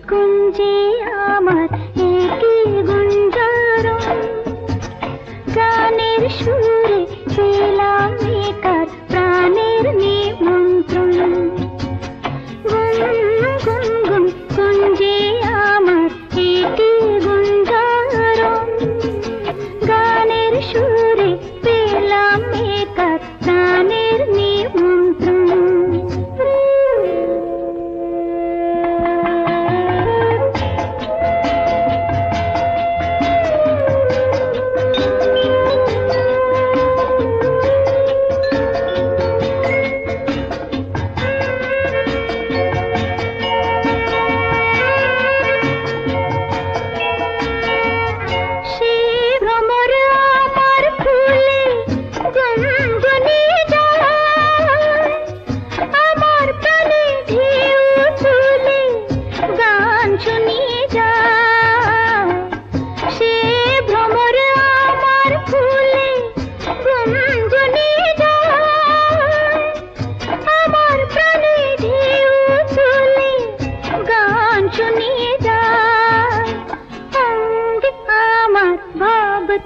কুঞ্জে আমার একই গুঞ্জরণ, গানের সুরে পেলাম একার প্রাণের নিমন্ত্রণ। গুন গুন গুন কুঞ্জে আমার একই গুঞ্জরণ, গানের সুরে পেলাম একার প্রাণের নিমন্ত্রণ।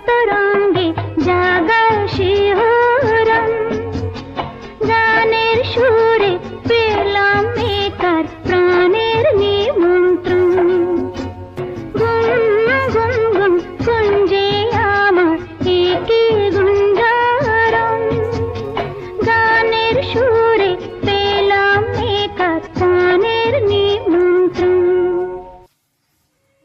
तरा